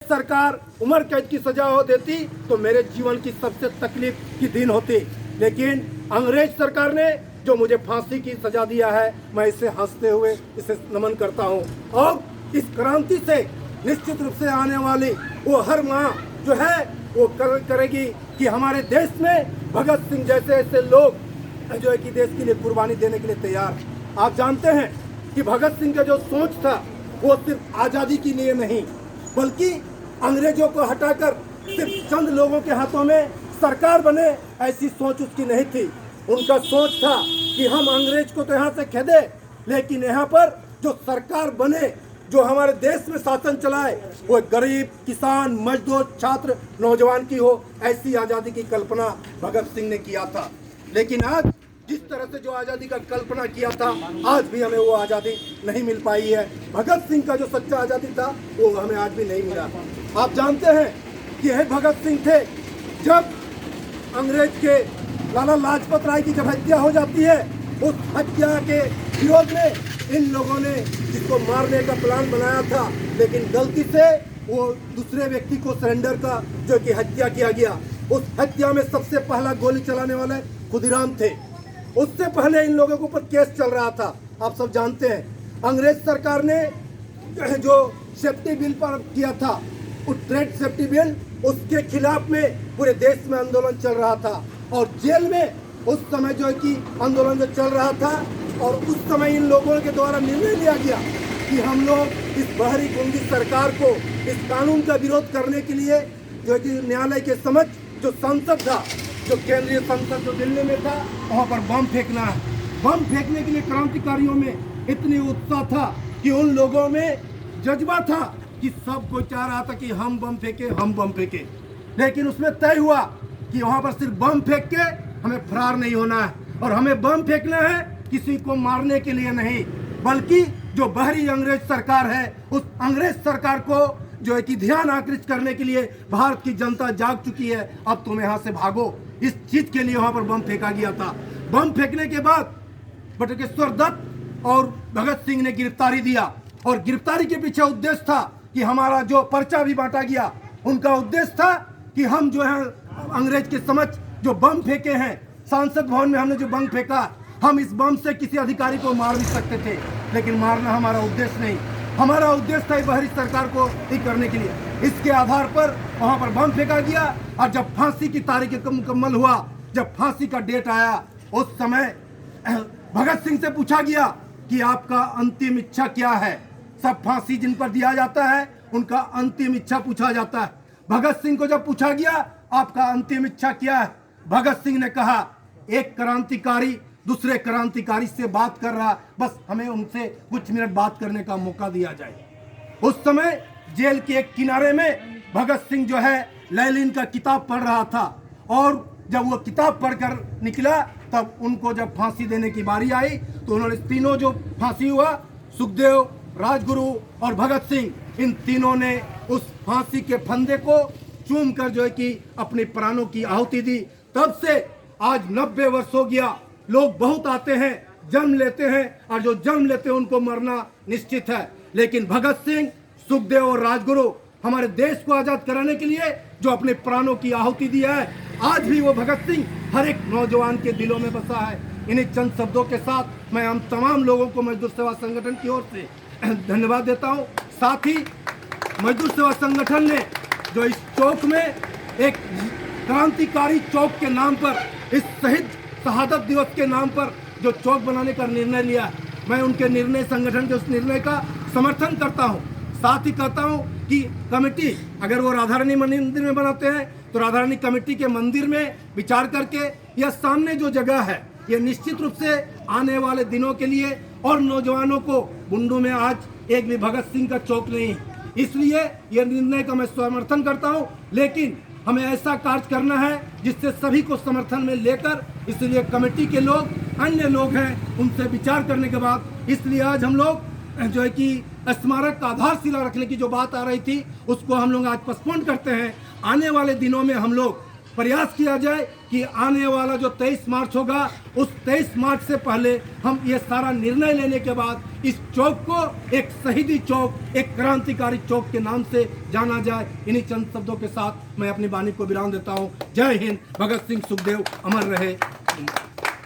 सरकार उम्र कैद की सजा हो देती तो मेरे जीवन की सबसे तकलीफ की दिन होती, लेकिन अंग्रेज सरकार ने जो मुझे फांसी की सजा दिया है, मैं इसे हंसते हुए इसे नमन करता हूँ। और इस क्रांति से निश्चित रूप से आने वाली वो हर माँ जो है वो करेगी कि हमारे देश में भगत सिंह जैसे ऐसे लोग जो है कि देश के लिए कुर्बानी देने के लिए तैयार। आप जानते हैं कि भगत सिंह का जो सोच था वो सिर्फ आज़ादी के लिए नहीं, बल्कि अंग्रेजों को हटाकर सिर्फ चंद लोगों के हाथों में सरकार बने, ऐसी सोच उसकी नहीं थी। उनका सोच था कि हम अंग्रेज को तो यहाँ से खेदे, लेकिन यहाँ पर जो सरकार बने, जो हमारे देश में शासन चलाए, वो गरीब, किसान, मजदूर, छात्र, नौजवान की हो, ऐसी आज़ादी की कल्पना भगत सिंह ने किया था। लेकिन आज जिस तरह से जो आज़ादी का कल्पना किया था, आज भी हमें वो आज़ादी नहीं मिल पाई है। भगत सिंह का जो सच्चा आज़ादी था वो हमें आज भी नहीं मिला। आप जानते हैं कि यह भगत सिंह थे, जब अंग्रेज के लाला लाजपत राय की जब हत्या हो जाती है, उस हत्या के विरोध में इन लोगों ने जिसको मारने का प्लान बनाया था, लेकिन गलती से वो दूसरे व्यक्ति को सरेंडर का जो कि हत्या किया गया। उस हत्या में सबसे पहला गोली चलाने वाले खुदीराम थे। उससे पहले इन लोगों के ऊपर केस चल रहा था। आप सब जानते हैं अंग्रेज सरकार ने जो सेफ्टी बिल पर किया था, उस ट्रेड सेफ्टी बिल, उसके खिलाफ में पूरे देश में आंदोलन चल रहा था। और जेल में उस समय जो है कि आंदोलन जो चल रहा था, और उस समय इन लोगों के द्वारा निर्णय लिया गया कि हम लोग इस बहरी गुंडी सरकार को, इस कानून का विरोध करने के लिए जो है कि न्यायालय के समक्ष जो संसद था, जो केंद्रीय संसद जो दिल्ली में था, वहाँ पर बम फेंकना है। बम फेंकने के लिए क्रांतिकारियों में इतनी उत्साह था कि उन लोगों में जज्बा था कि सब कोई चाह रहा था कि हम बम फेंके, हम बम फेंके। लेकिन उसमें तय हुआ कि वहाँ पर सिर्फ बम फेंक के हमें फरार नहीं होना है, और हमें बम फेंकना है किसी को मारने के लिए नहीं, बल्कि जो बाहरी अंग्रेज सरकार है, उस अंग्रेज सरकार को जो है कि ध्यान आकृष्ट करने के लिए भारत की जनता जाग चुकी है, अब तुम यहाँ से भागो। इस चीज के लिए वहां पर बम फेंका गया था। बम फेंकने के बाद बटुकेश्वर दत्त और भगत सिंह ने गिरफ्तारी दिया, और गिरफ्तारी के पीछे उद्देश्य था कि हमारा जो पर्चा भी बांटा गया, उनका उद्देश्य था कि हम जो है अंग्रेज के समक्ष जो बम फेंके हैं, सांसद भवन में हमने जो बम फेंका, हम इस बम से किसी अधिकारी को मार भी सकते थे, लेकिन मारना हमारा उद्देश्य नहीं। हमारा उद्देश्य था बाहरी सरकार को ही करने के लिए। इसके आधार पर वहां पर बम फेंका गया, और जब फांसी की तारीख मुकम्मल हुआ, जब फांसी का डेट आया, उस समय भगत सिंह से पूछा गया कि आपका अंतिम इच्छा क्या है। सब फांसी जिन पर दिया जाता है उनका अंतिम इच्छा पूछा जाता है। भगत सिंह को जब पूछा गया आपका अंतिम इच्छा क्या है, भगत सिंह ने कहा, एक क्रांतिकारी दूसरे क्रांतिकारी से बात कर रहा, बस हमें उनसे कुछ मिनट बात करने का मौका दिया जाए। उस समय जेल के एक किनारे में भगत सिंह जो है लैलिन का किताब पढ़ रहा था, और जब वो किताब पढ़कर निकला, तब उनको जब फांसी देने की बारी आई तो उन्होंने तीनों जो फांसी हुआ, सुखदेव, राजगुरु और भगत सिंह, इन तीनों ने उस फांसी के फंदे को चूम कर जो है कि अपने प्राणों की आहुति दी। तब से आज 90 वर्ष हो गया। लोग बहुत आते हैं, जन्म लेते हैं, और जो जन्म लेते हैं उनको मरना निश्चित है, लेकिन भगत सिंह, सुखदेव और राजगुरु हमारे देश को आजाद कराने के लिए जो अपने प्राणों की आहुति दिया है, आज भी वो भगत सिंह हर एक नौजवान के दिलों में बसा है। इन्हीं चंद शब्दों के साथ मैं हम तमाम लोगों को मजदूर सेवा संगठन की ओर से धन्यवाद देता हूँ। साथ ही मजदूर सेवा संगठन ने जो इस चौक में एक क्रांतिकारी चौक के नाम पर, इस शहीद शहादत दिवस के नाम पर जो चौक बनाने का निर्णय लिया, मैं उनके निर्णय, संगठन के उस निर्णय का समर्थन करता हूं। साथ ही कहता हूं कि कमेटी अगर वो राधा रानी मंदिर में बनाते हैं तो राधा रानी कमेटी के मंदिर में विचार करके, यह सामने जो जगह है, ये निश्चित रूप से आने वाले दिनों के लिए और नौजवानों को, बुंडू में आज एक भी भगत सिंह का चौक नहीं है, इसलिए यह निर्णय का मैं समर्थन करता हूँ। लेकिन हमें ऐसा कार्य करना है जिससे सभी को समर्थन में लेकर, इसलिए कमेटी के लोग, अन्य लोग हैं, उनसे विचार करने के बाद, इसलिए आज हम लोग जो है कि स्मारक का आधारशिला रखने की जो बात आ रही थी, उसको हम लोग आज पोस्टपोन करते हैं। आने वाले दिनों में हम लोग प्रयास किया जाए कि आने वाला जो 23 मार्च होगा, उस 23 मार्च से पहले हम ये सारा निर्णय लेने के बाद इस चौक को एक शहीदी चौक, एक क्रांतिकारी चौक के नाम से जाना जाए। इन्हीं चंद शब्दों के साथ मैं अपनी वाणी को विराम देता हूँ। जय हिंद। भगत सिंह सुखदेव अमर रहे।